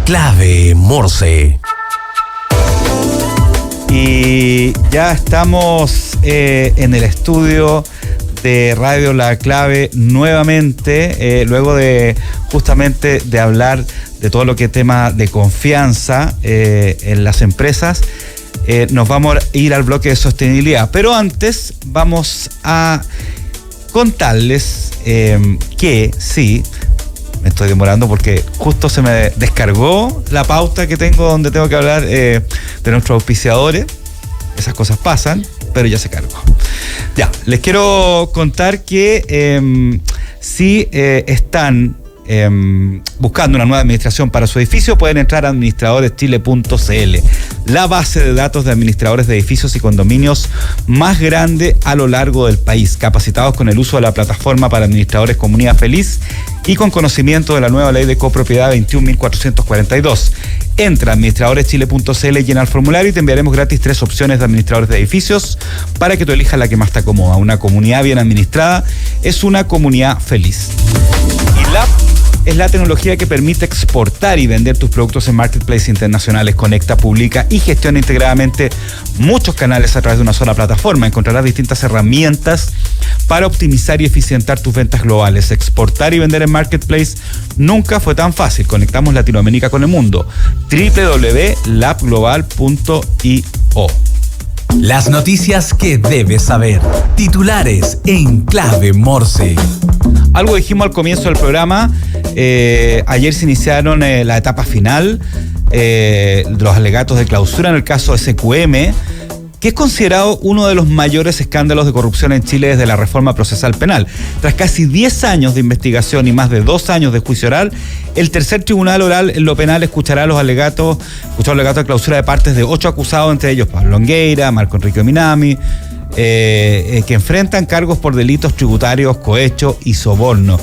Clave Morse. Y ya estamos en el estudio de Radio La Clave nuevamente, luego de justamente de hablar de todo lo que es tema de confianza en las empresas. Nos vamos a ir al bloque de sostenibilidad, pero antes vamos a contarles que sí, me estoy demorando porque justo se me descargó la pauta que tengo donde tengo que hablar de nuestros auspiciadores. Esas cosas pasan, pero ya se cargó. Ya, les quiero contar que si están buscando una nueva administración para su edificio, pueden entrar a administradoreschile.cl, la base de datos de administradores de edificios y condominios más grande a lo largo del país, capacitados con el uso de la plataforma para administradores Comunidad Feliz y con conocimiento de la nueva ley de copropiedad 21.442. Entra a administradoreschile.cl, llena el formulario y te enviaremos gratis 3 opciones de administradores de edificios para que tú elijas la que más te acomoda. Una comunidad bien administrada es una comunidad feliz. Y LAP es la tecnología que permite exportar y vender tus productos en marketplaces internacionales. Conecta, publica y gestiona integradamente muchos canales a través de una sola plataforma. Encontrarás distintas herramientas para optimizar y eficientar tus ventas globales. Exportar y vender en marketplace nunca fue tan fácil. Conectamos Latinoamérica con el mundo. www.lapglobal.io. Las noticias que debes saber. Titulares en Clave Morse. Algo dijimos al comienzo del programa. Ayer se iniciaron la etapa final de los alegatos de clausura en el caso SQM, que es considerado uno de los mayores escándalos de corrupción en Chile desde la reforma procesal penal. Tras casi 10 años de investigación y más de 2 años de juicio oral, el tercer tribunal oral en lo penal escuchará los alegatos de clausura de partes de 8 acusados, entre ellos Pablo Longueira, Marco Enrique Minami, que enfrentan cargos por delitos tributarios, cohecho y soborno.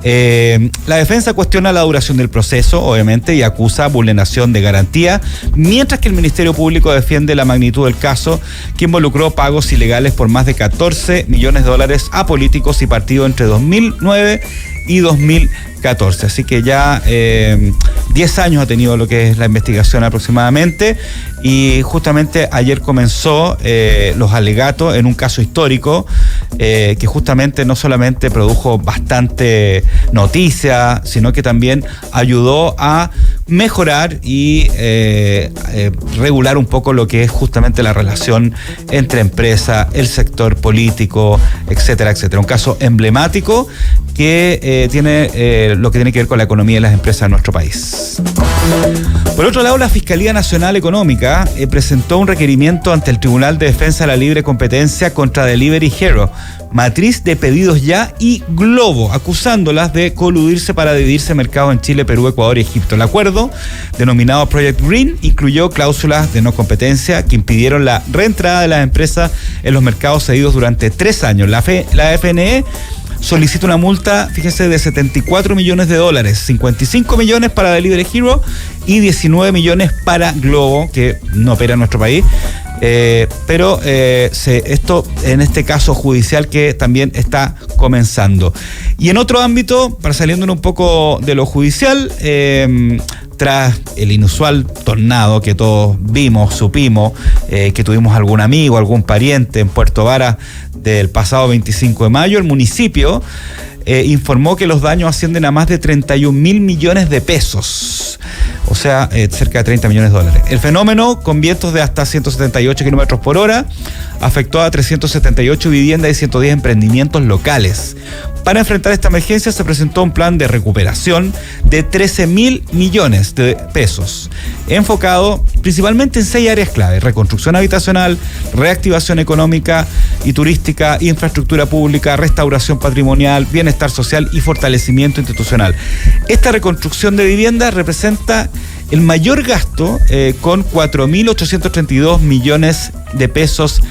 La defensa cuestiona la duración del proceso, obviamente, y acusa vulneración de garantía, mientras que el Ministerio Público defiende la magnitud del caso, que involucró pagos ilegales por más de $14 millones a políticos y partidos entre 2009 y 2014. Así que ya 10 años ha tenido lo que es la investigación aproximadamente, y justamente ayer comenzó los alegatos en un caso histórico que justamente no solamente produjo bastante noticia, sino que también ayudó a mejorar y regular un poco lo que es justamente la relación entre empresa, el sector político, etcétera, etcétera. Un caso emblemático que tiene lo que tiene que ver con la economía de las empresas de nuestro país. Por otro lado, la Fiscalía Nacional Económica presentó un requerimiento ante el Tribunal de Defensa de la Libre Competencia contra Delivery Hero, Matriz de Pedidos Ya y Globo, acusándolas de coludirse para dividirse mercados en Chile, Perú, Ecuador y Egipto. El acuerdo, denominado Project Green, incluyó cláusulas de no competencia que impidieron la reentrada de las empresas en los mercados cedidos durante 3 años. La FNE solicita una multa, fíjense, de $74 millones, 55 millones para Delivery Hero y 19 millones para Globo, que no opera en nuestro país. Pero esto en este caso judicial que también está comenzando. Y en otro ámbito, para saliendo un poco de lo judicial, tras el inusual tornado que todos vimos, supimos, que tuvimos algún amigo, algún pariente en Puerto Varas del pasado 25 de mayo, el municipio informó que los daños ascienden a más de 31.000 millones de pesos, o sea, cerca de $30 millones. El fenómeno, con vientos de hasta 178 kilómetros por hora, afectó a 378 viviendas y 110 emprendimientos locales. Para enfrentar esta emergencia se presentó un plan de recuperación de 13.000 millones de pesos, enfocado principalmente en 6 áreas clave: reconstrucción habitacional, reactivación económica y turística, infraestructura pública, restauración patrimonial, bienestar social y fortalecimiento institucional. Esta reconstrucción de viviendas representa el mayor gasto, con 4.832 millones de pesos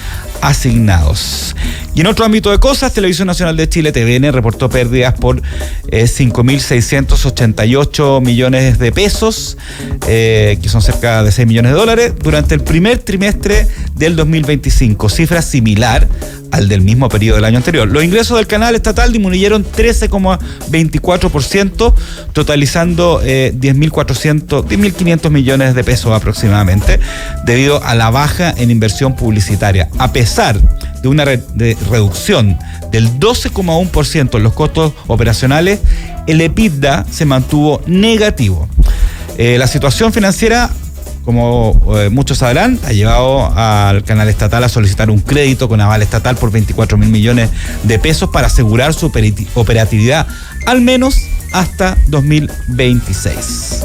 asignados. Y en otro ámbito de cosas, Televisión Nacional de Chile, TVN, reportó pérdidas por 5.688 millones de pesos, que son cerca de $6 millones, durante el primer trimestre del 2025, cifra similar al del mismo periodo del año anterior. Los ingresos del canal estatal disminuyeron 13,24%, totalizando 10.500 millones de pesos aproximadamente, debido a la baja en inversión publicitaria. A pesar de una reducción del 12,1% en los costos operacionales, el EBITDA se mantuvo negativo. La situación financiera, como muchos sabrán, ha llevado al canal estatal a solicitar un crédito con aval estatal por 24.000 millones de pesos para asegurar su operatividad al menos hasta 2026.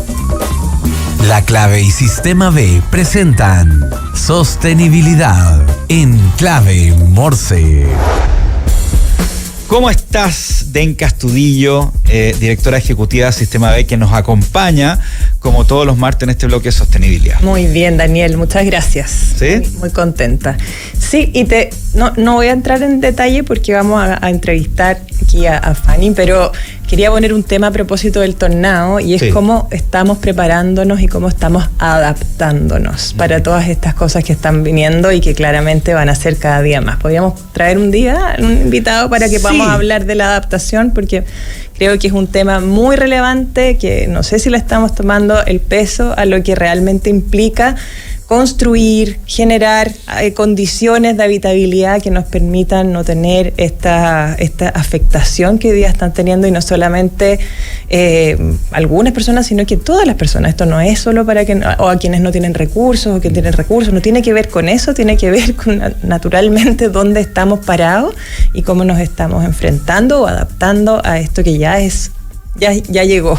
La Clave y Sistema B presentan Sostenibilidad en Clave Morse. ¿Cómo estás, Denka Astudillo, directora ejecutiva de Sistema B, que nos acompaña como todos los martes en este bloque de sostenibilidad? Muy bien, Daniel, muchas gracias. ¿Sí? Muy contenta. Sí, y no voy a entrar en detalle porque vamos a entrevistar aquí a Fanny, pero quería poner un tema a propósito del tornado, y es cómo estamos preparándonos y cómo estamos adaptándonos para todas estas cosas que están viniendo y que claramente van a ser cada día más. Podríamos traer un invitado para que podamos hablar de la adaptación, porque creo que es un tema muy relevante, que no sé si le estamos tomando el peso a lo que realmente implica construir, generar condiciones de habitabilidad que nos permitan no tener esta afectación que hoy día están teniendo, y no solamente algunas personas, sino que todas las personas. Esto no es solo para a quienes no tienen recursos o que tienen recursos, no tiene que ver con eso, tiene que ver con naturalmente dónde estamos parados y cómo nos estamos enfrentando o adaptando a esto que ya llegó.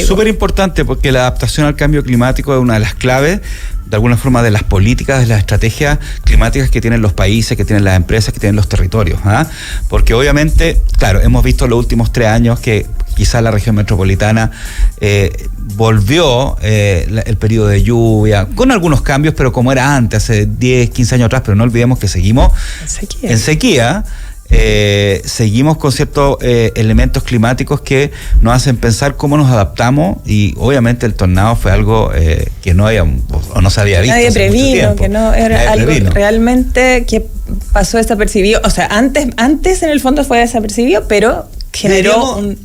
Súper importante, porque la adaptación al cambio climático es una de las claves, de alguna forma, de las políticas, de las estrategias climáticas que tienen los países, que tienen las empresas, que tienen los territorios. Porque obviamente, claro, hemos visto en los últimos 3 años que quizás la región metropolitana volvió el periodo de lluvia, con algunos cambios, pero como era antes, hace 10, 15 años atrás, pero no olvidemos que seguimos en sequía. Seguimos con ciertos elementos climáticos que nos hacen pensar cómo nos adaptamos, y obviamente el tornado fue algo que no había o no se había visto. Nadie previno, que no era algo realmente que pasó desapercibido. O sea, antes en el fondo fue desapercibido, pero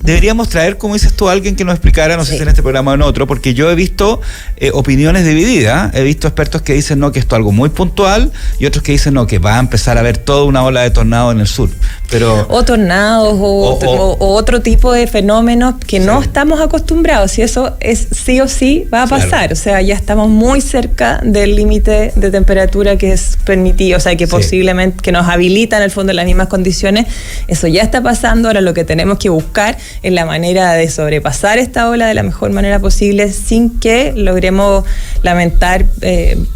deberíamos traer, como dices tú, a alguien que nos explicara, no sé si en este programa o en otro, porque yo he visto opiniones divididas. He visto expertos que dicen no, que esto es algo muy puntual, y otros que dicen no, que va a empezar a haber toda una ola de tornado en el sur. O tornados o otro tipo de fenómenos que no estamos acostumbrados, y eso es sí o sí va a pasar. Claro. O sea, ya estamos muy cerca del límite de temperatura que es permitido, o sea, que posiblemente que nos habilita en el fondo las mismas condiciones. Eso ya está pasando. Ahora lo que tenemos que buscar es la manera de sobrepasar esta ola de la mejor manera posible, sin que logremos lamentar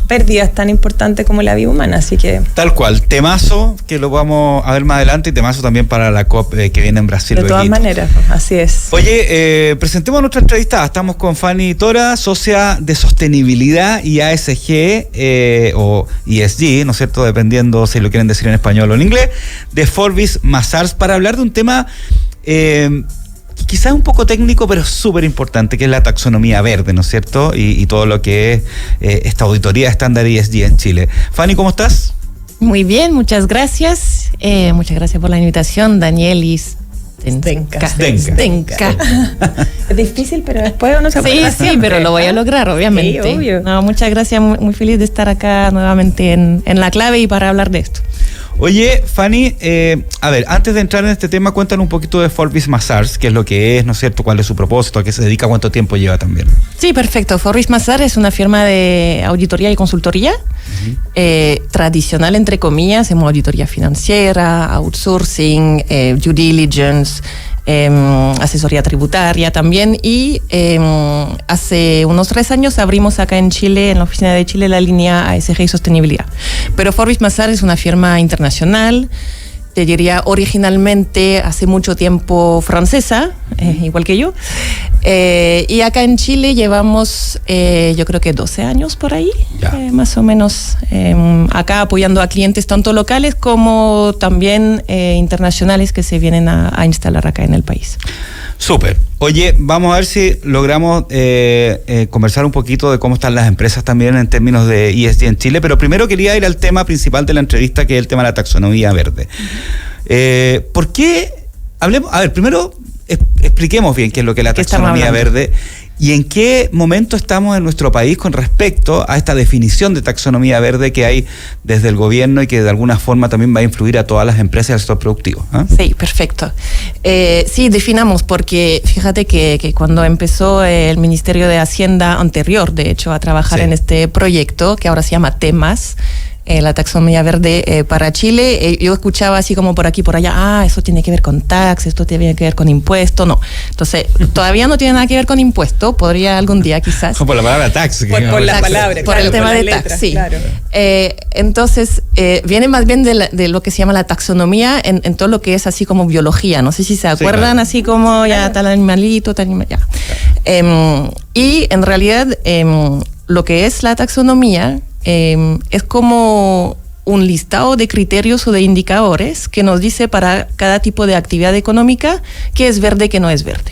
pérdidas tan importantes como la vida humana. Así que tal cual, temazo que lo vamos a ver más adelante, y temazo también para la COP que viene en Brasil. De todas maneras, así es. Oye, presentemos a nuestra entrevistada. Estamos con Fanny Tora, socia de sostenibilidad y ASG o ESG, ¿no es cierto?, dependiendo si lo quieren decir en español o en inglés, de Forbis Mazars, para hablar de un tema quizás un poco técnico, pero súper importante, que es la taxonomía verde, ¿no es cierto? Y todo lo que es esta auditoría estándar ESG en Chile. Fanny, ¿cómo estás? Muy bien, muchas gracias. Muchas gracias por la invitación, Daniel y Denka. Es difícil, pero después uno se puede. Sí, pero lo voy a lograr, obviamente. Sí, obvio. No, muchas gracias, muy feliz de estar acá nuevamente en La Clave y para hablar de esto. Oye, Fanny, a ver, antes de entrar en este tema, cuéntanos un poquito de Forbis Mazars, qué es lo que es, ¿no es cierto?, cuál es su propósito, a qué se dedica, cuánto tiempo lleva también. Sí, perfecto. Forbis Mazars es una firma de auditoría y consultoría, tradicional, entre comillas. Hacemos auditoría financiera, outsourcing, due diligence, asesoría tributaria también, y hace unos 3 años abrimos acá en Chile, en la oficina de Chile, la línea ASG y sostenibilidad. Pero Forbis Mazars es una firma internacional, te diría originalmente hace mucho tiempo francesa, igual que yo. Y acá en Chile llevamos, yo creo que 12 años por ahí, más o menos, acá apoyando a clientes tanto locales como también internacionales que se vienen a instalar acá en el país. Súper. Oye, vamos a ver si logramos conversar un poquito de cómo están las empresas también en términos de ESG en Chile, pero primero quería ir al tema principal de la entrevista, que es el tema de la taxonomía verde. ¿Por qué? Hablemos, a ver, primero expliquemos bien qué es lo que es la taxonomía verde y en qué momento estamos en nuestro país con respecto a esta definición de taxonomía verde que hay desde el gobierno y que de alguna forma también va a influir a todas las empresas del sector productivo. Sí, perfecto. Sí, definamos, porque fíjate que cuando empezó el Ministerio de Hacienda anterior, de hecho, a trabajar en este proyecto, que ahora se llama Temas, la taxonomía verde para Chile, yo escuchaba así como por aquí, por allá, eso tiene que ver con tax, esto tiene que ver con impuesto, no. Entonces, todavía no tiene nada que ver con impuesto, podría algún día quizás. Por la palabra tax. Por la palabra, por el tema de tax, sí. Claro. Entonces, viene más bien de lo que se llama la taxonomía en todo lo que es así como biología, no sé si se acuerdan, así como ya tal animalito, tal animal, ya. Y en realidad, lo que es la taxonomía es como un listado de criterios o de indicadores que nos dice para cada tipo de actividad económica qué es verde y qué no es verde.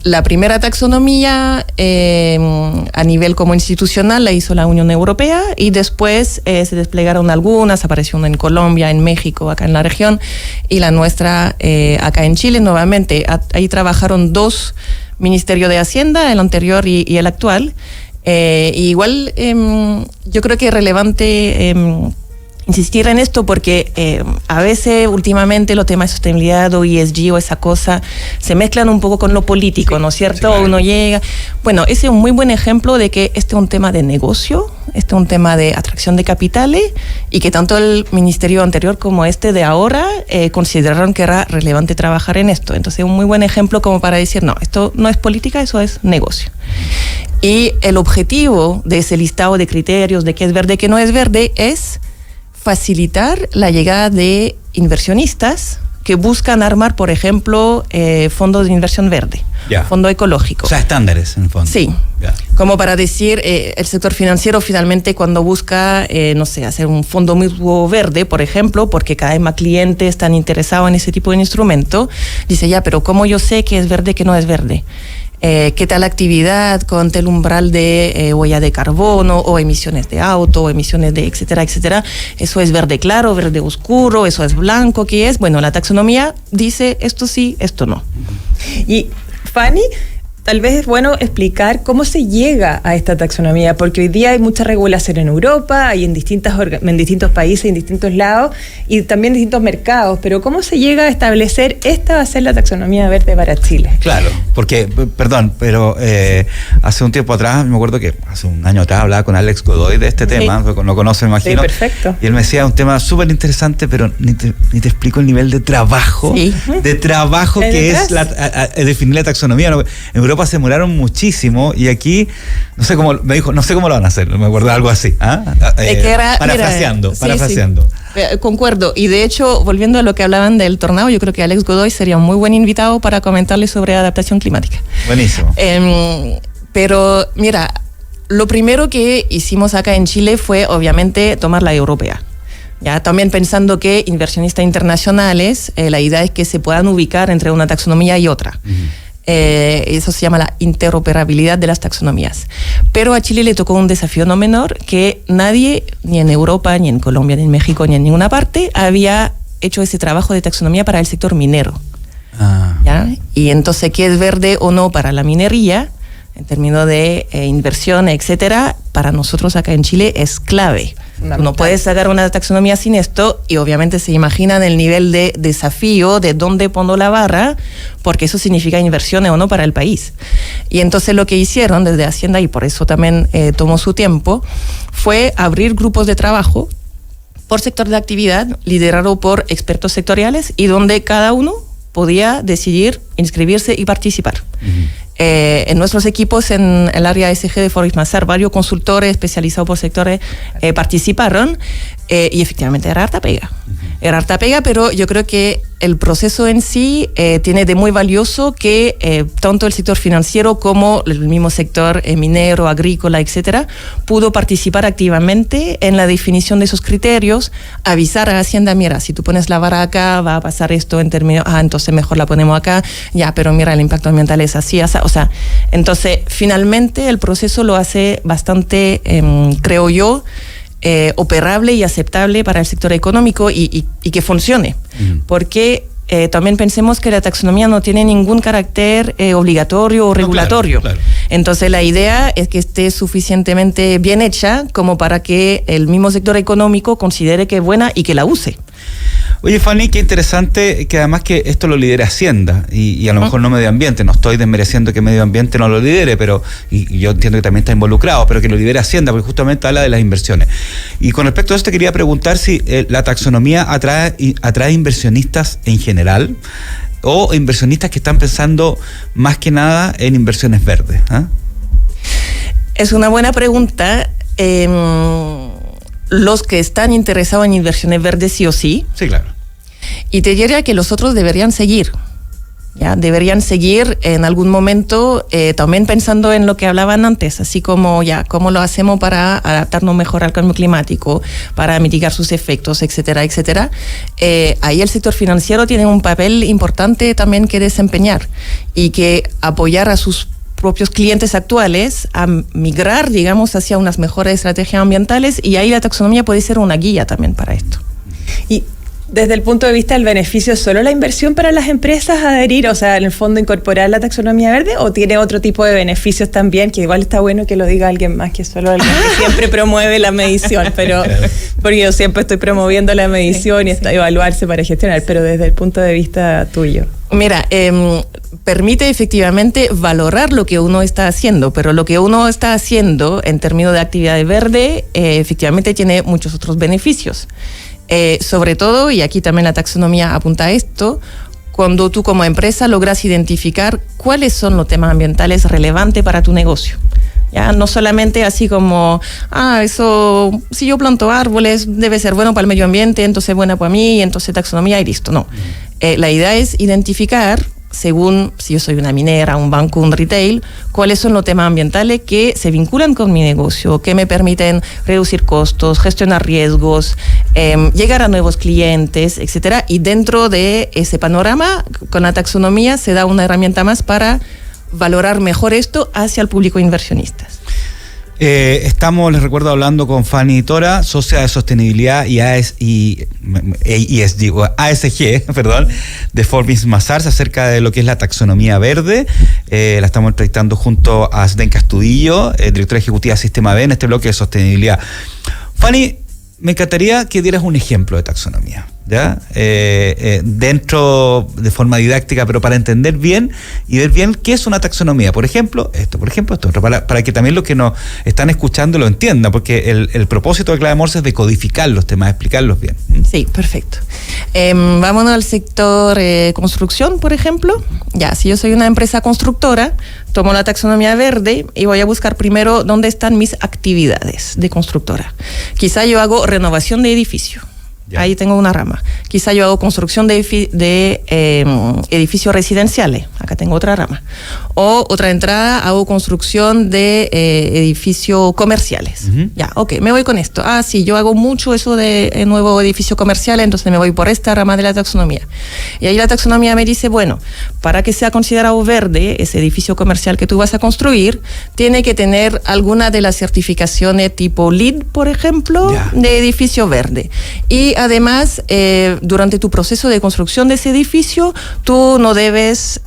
La primera taxonomía a nivel como institucional la hizo la Unión Europea y después se desplegaron algunas, apareció una en Colombia, en México, acá en la región, y la nuestra acá en Chile nuevamente. Ahí trabajaron 2 Ministerios de Hacienda, el anterior y el actual. Igual yo creo que es relevante insistir en esto porque a veces últimamente los temas de sostenibilidad o ESG o esa cosa se mezclan un poco con lo político, ¿no es cierto? Sí, claro. Uno llega... Bueno, ese es un muy buen ejemplo de que este es un tema de negocio, este es un tema de atracción de capitales y que tanto el ministerio anterior como este de ahora consideraron que era relevante trabajar en esto. Entonces, un muy buen ejemplo como para decir, no, esto no es política, eso es negocio. Y el objetivo de ese listado de criterios de qué es verde y qué no es verde es facilitar la llegada de inversionistas que buscan armar, por ejemplo, fondos de inversión verde, fondo ecológico. O sea, estándares, en el fondo. Sí, como para decir, el sector financiero finalmente cuando busca, no sé, hacer un fondo mutuo verde, por ejemplo, porque cada vez más clientes están interesados en ese tipo de instrumento, dice, ya, pero ¿cómo yo sé que es verde y que no es verde? ¿Qué tal actividad con el umbral de huella de carbono o emisiones de auto o emisiones de etcétera, etcétera? ¿Eso es verde claro, verde oscuro, eso es blanco? ¿Qué es? Bueno, la taxonomía dice esto sí, esto no. Y Fanny, tal vez es bueno explicar cómo se llega a esta taxonomía, porque hoy día hay mucha regulación en Europa, hay en distintos países, en distintos lados y también en distintos mercados, pero ¿cómo se llega a establecer esta va a ser la taxonomía verde para Chile? Claro, porque, perdón, pero hace un tiempo atrás, me acuerdo que hace un año atrás hablaba con Alex Godoy de este tema, lo conoce, me imagino. Sí, perfecto. Y él me decía un tema súper interesante, pero ni te explico el nivel de trabajo, que es definir la taxonomía. En Europa se demoraron muchísimo y aquí no sé cómo me dijo, no sé cómo lo van a hacer, me acuerdo algo así, parafraseando. Sí. Concuerdo, y de hecho volviendo a lo que hablaban del tornado, yo creo que Alex Godoy sería un muy buen invitado para comentarles sobre adaptación climática. Buenísimo. Pero mira, lo primero que hicimos acá en Chile fue obviamente tomar la europea. Ya, también pensando que inversionistas internacionales, la idea es que se puedan ubicar entre una taxonomía y otra. Eso se llama la interoperabilidad de las taxonomías. Pero a Chile le tocó un desafío no menor, que nadie, ni en Europa, ni en Colombia, ni en México, ni en ninguna parte, había hecho ese trabajo de taxonomía para el sector minero. ¿Ya? Y entonces, ¿qué es verde o no para la minería? En términos de inversión, etcétera, para nosotros acá en Chile es clave. No puedes sacar una taxonomía sin esto y obviamente se imaginan el nivel de desafío de dónde pongo la barra, porque eso significa inversiones o no para el país. Y entonces lo que hicieron desde Hacienda, y por eso también tomó su tiempo, fue abrir grupos de trabajo por sector de actividad, liderado por expertos sectoriales y donde cada uno podía decidir inscribirse y participar. En nuestros equipos en el área SG de Forbes Mazar, varios consultores especializados por sectores participaron y efectivamente era harta pega. Era harta pega, pero yo creo que el proceso en sí tiene de muy valioso que tanto el sector financiero como el mismo sector minero, agrícola, etcétera, pudo participar activamente en la definición de esos criterios, avisar a Hacienda, mira, si tú pones la vara acá, va a pasar esto en términos, entonces mejor la ponemos acá, ya, pero mira, el impacto ambiental es así, así. O sea, entonces finalmente el proceso lo hace bastante, creo yo, operable y aceptable para el sector económico y que funcione, porque también pensemos que la taxonomía no tiene ningún carácter obligatorio o regulatorio. Claro. Entonces la idea es que esté suficientemente bien hecha como para que el mismo sector económico considere que es buena y que la use. Oye, Fanny, qué interesante que además que esto lo lidere Hacienda y a lo mejor no Medio Ambiente. No estoy desmereciendo que Medio Ambiente no lo lidere, pero y yo entiendo que también está involucrado, pero que lo lidere Hacienda, porque justamente habla de las inversiones. Y con respecto a esto, te quería preguntar si la taxonomía atrae inversionistas en general o inversionistas que están pensando más que nada en inversiones verdes. Es una buena pregunta. Los que están interesados en inversiones verdes sí o sí. Sí, claro. Y te diría que los otros deberían seguir. ¿Ya? Deberían seguir en algún momento también pensando en lo que hablaban antes, así como ya cómo lo hacemos para adaptarnos mejor al cambio climático, para mitigar sus efectos, etcétera, etcétera. Ahí el sector financiero tiene un papel importante también que desempeñar y que apoyar a sus propios clientes actuales a migrar, digamos, hacia unas mejores estrategias ambientales, y ahí la taxonomía puede ser una guía también para esto. Y desde el punto de vista del beneficio, ¿solo la inversión para las empresas adherir, o sea, en el fondo incorporar la taxonomía verde, o tiene otro tipo de beneficios también? Que igual está bueno que lo diga alguien más que solo alguien que siempre promueve la medición, pero porque yo siempre estoy promoviendo la medición y evaluarse para gestionar, pero desde el punto de vista tuyo. Mira, permite efectivamente valorar lo que uno está haciendo, pero lo que uno está haciendo en términos de actividad verde efectivamente tiene muchos otros beneficios. Sobre todo, y aquí también la taxonomía apunta a esto, cuando tú como empresa logras identificar cuáles son los temas ambientales relevantes para tu negocio. Ya no solamente así como, eso, si yo planto árboles, debe ser bueno para el medio ambiente, entonces buena para mí, entonces taxonomía y listo. No. La idea es identificar, según si yo soy una minera, un banco, un retail, cuáles son los temas ambientales que se vinculan con mi negocio, que me permiten reducir costos, gestionar riesgos, llegar a nuevos clientes, etcétera. Y dentro de ese panorama, con la taxonomía se da una herramienta más para valorar mejor esto hacia el público inversionistas. Estamos, les recuerdo, hablando con Fanny Tora, socia de sostenibilidad y ASG, perdón, de Forvis Mazars, acerca de lo que es la taxonomía verde. La estamos entrevistando junto a Zdenka Astudillo, directora ejecutiva de Sistema B, en este bloque de sostenibilidad. Fanny, me encantaría que dieras un ejemplo de taxonomía, ¿ya? Dentro, de forma didáctica, pero para entender bien y ver bien qué es una taxonomía. Por ejemplo, esto, otro, para que también los que nos están escuchando lo entiendan, porque el propósito de Clave Morse es decodificar los temas, explicarlos bien. Sí, perfecto. Vámonos al sector construcción, por ejemplo. Ya, si yo soy una empresa constructora, tomo la taxonomía verde y voy a buscar primero dónde están mis actividades de constructora. Quizá yo hago renovación de edificio. Ya. Ahí tengo una rama. Quizá yo hago construcción de edificios residenciales. Acá tengo otra rama. O otra entrada, hago construcción de edificios comerciales. Uh-huh. Ya, ok, me voy con esto. Sí, yo hago mucho eso de nuevo edificio comercial, entonces me voy por esta rama de la taxonomía. Y ahí la taxonomía me dice, bueno, para que sea considerado verde ese edificio comercial que tú vas a construir, tiene que tener alguna de las certificaciones tipo LEED, por ejemplo, de edificio verde. Y además, durante tu proceso de construcción de ese edificio, tú no debes,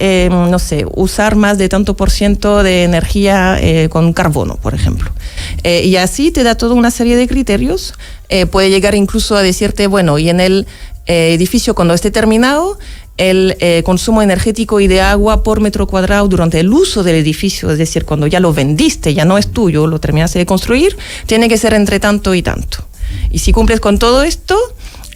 usar más de tanto % de energía con carbono, por ejemplo. Y así te da toda una serie de criterios. Puede llegar incluso a decirte, bueno, y en el edificio, cuando esté terminado, el consumo energético y de agua por metro cuadrado durante el uso del edificio, es decir, cuando ya lo vendiste, ya no es tuyo, lo terminaste de construir, tiene que ser entre tanto y tanto. Y si cumples con todo esto,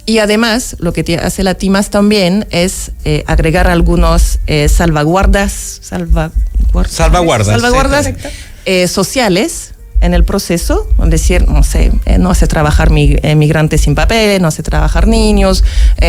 y además lo que hace la TIMAS también es agregar algunos salvaguardas sí, sociales, en el proceso, es decir, no sé, no hace trabajar migrantes sin papeles, no hace trabajar niños,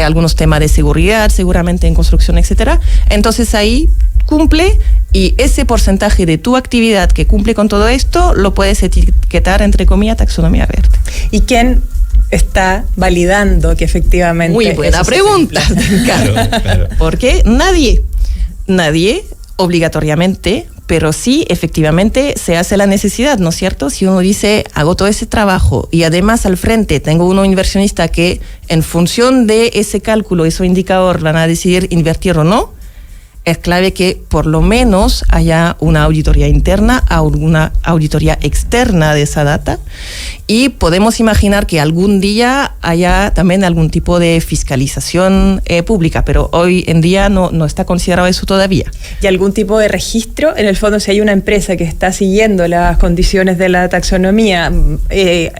algunos temas de seguridad, seguramente en construcción, etcétera. Entonces ahí cumple, y ese porcentaje de tu actividad que cumple con todo esto lo puedes etiquetar, entre comillas, taxonomía verde. ¿Y quién está validando que efectivamente? Muy buena pregunta. Claro. Porque nadie obligatoriamente, pero sí efectivamente se hace la necesidad, ¿no es cierto? Si uno dice, hago todo ese trabajo y además al frente tengo un inversionista que en función de ese cálculo, ese indicador, van a decidir invertir o no, es clave que por lo menos haya una auditoría interna o una auditoría externa de esa data, y podemos imaginar que algún día haya también algún tipo de fiscalización pública, pero hoy en día no está considerado eso todavía. ¿Y algún tipo de registro? En el fondo, si hay una empresa que está siguiendo las condiciones de la taxonomía,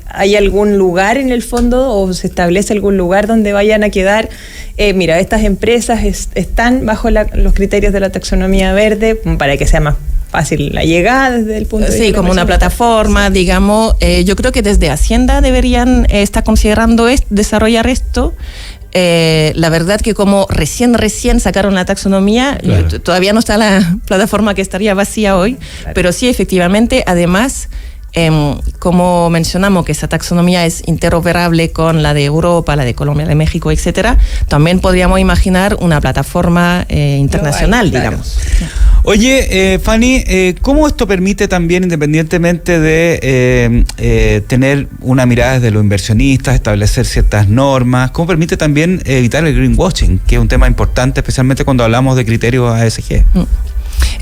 ¿hay algún lugar en el fondo o se establece algún lugar donde vayan a quedar? Mira, estas empresas están bajo los criterios de la taxonomía verde, para que sea más fácil la llegada desde el punto de vista. Sí, como una plataforma, digamos. Yo creo que desde Hacienda deberían estar considerando desarrollar esto. La verdad que como recién sacaron la taxonomía, claro, todavía no está la plataforma, que estaría vacía hoy, claro, pero sí, efectivamente, además, como mencionamos que esa taxonomía es interoperable con la de Europa, la de Colombia, de México, etcétera, también podríamos imaginar una plataforma internacional, claro, digamos. Oye, Fanny, ¿cómo esto permite también, independientemente de tener una mirada desde los inversionistas, establecer ciertas normas, cómo permite también evitar el greenwashing, que es un tema importante, especialmente cuando hablamos de criterios ASG?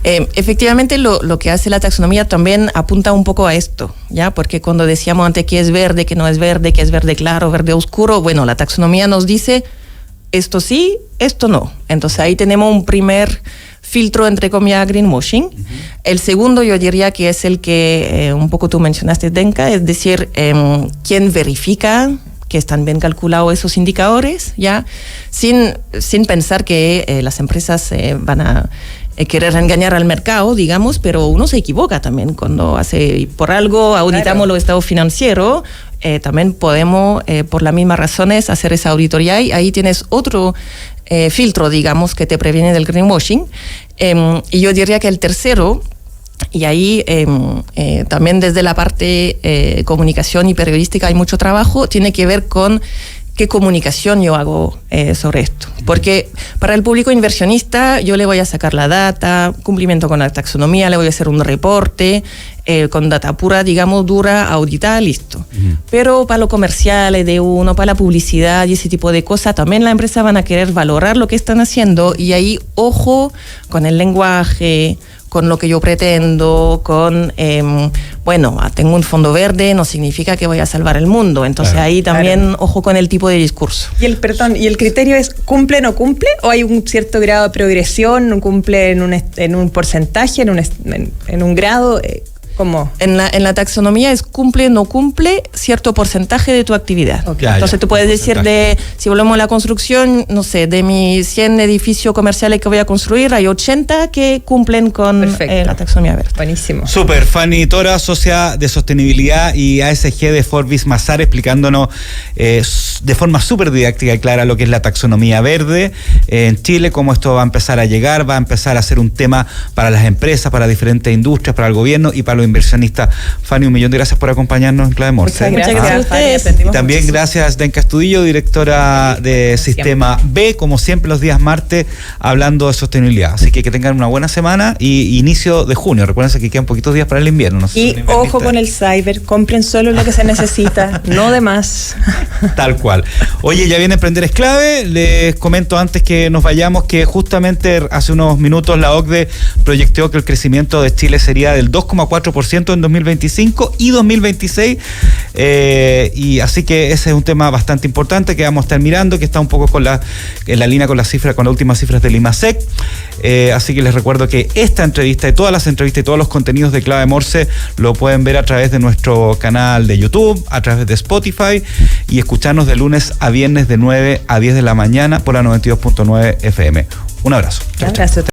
Efectivamente, lo que hace la taxonomía también apunta un poco a esto, ¿ya? Porque cuando decíamos antes que es verde, que no es verde, que es verde claro, verde oscuro, bueno, la taxonomía nos dice esto sí, esto no. Entonces ahí tenemos un primer filtro, entre comillas, greenwashing. Uh-huh. El segundo yo diría que es el que un poco tú mencionaste, Denka, es decir, ¿quién verifica que están bien calculados esos indicadores? ¿Ya? Sin pensar que las empresas van a querer engañar al mercado, digamos, pero uno se equivoca también cuando por algo auditamos, claro, los estados financieros. También podemos, por las mismas razones, hacer esa auditoría, y ahí tienes otro filtro, digamos, que te previene del greenwashing. Y yo diría que el tercero, y ahí también desde la parte comunicación y periodística hay mucho trabajo, tiene que ver con qué comunicación yo hago sobre esto. Porque para el público inversionista yo le voy a sacar la data, cumplimiento con la taxonomía, le voy a hacer un reporte con data pura, digamos, dura, auditada, listo. Uh-huh. Pero para lo comercial, de uno, para la publicidad y ese tipo de cosas, también la empresa van a querer valorar lo que están haciendo, y ahí, ojo con el lenguaje, con lo que yo pretendo, bueno, tengo un fondo verde, no significa que voy a salvar el mundo. Entonces, claro, ahí también, claro, ojo con el tipo de discurso. ¿Y el criterio es cumple o no cumple? ¿O hay un cierto grado de progresión? ¿Cumple en un porcentaje, en un grado? ¿Cómo? En la taxonomía es cumple, no cumple cierto porcentaje de tu actividad. Okay. Entonces tú puedes decir, si volvemos a la construcción, no sé, de mis 100 edificios comerciales que voy a construir, hay 80 que cumplen con la taxonomía verde. Buenísimo. Súper. Fanny Tora, socia de sostenibilidad y ASG de Forbis Mazar, explicándonos de forma súper didáctica y clara lo que es la taxonomía verde en Chile, cómo esto va a empezar a llegar, va a empezar a ser un tema para las empresas, para diferentes industrias, para el gobierno y para los inversionistas. Fanny, un millón de gracias por acompañarnos en Clave Morse. Muchas gracias a ustedes. Y también muchísimo. Gracias, Denka Estudillo, directora de Sistema B, como siempre los días martes, hablando de sostenibilidad. Así que tengan una buena semana y inicio de junio. Recuerden que quedan poquitos días para el invierno. No sé, y ojo con el cyber, compren solo lo que se necesita, no de más. Tal cual. Oye, ya viene Emprender es Clave. Les comento antes que nos vayamos que justamente hace unos minutos la OCDE proyectó que el crecimiento de Chile sería del 2,4% en 2025 y 2026, y así que ese es un tema bastante importante que vamos a estar mirando, que está un poco en la línea con las últimas cifras del IMASEC. Así que les recuerdo que esta entrevista y todas las entrevistas y todos los contenidos de Clave Morse lo pueden ver a través de nuestro canal de YouTube, a través de Spotify, y escucharnos de lunes a viernes de 9 a 10 de la mañana por la 92.9 FM. Un abrazo. Un abrazo.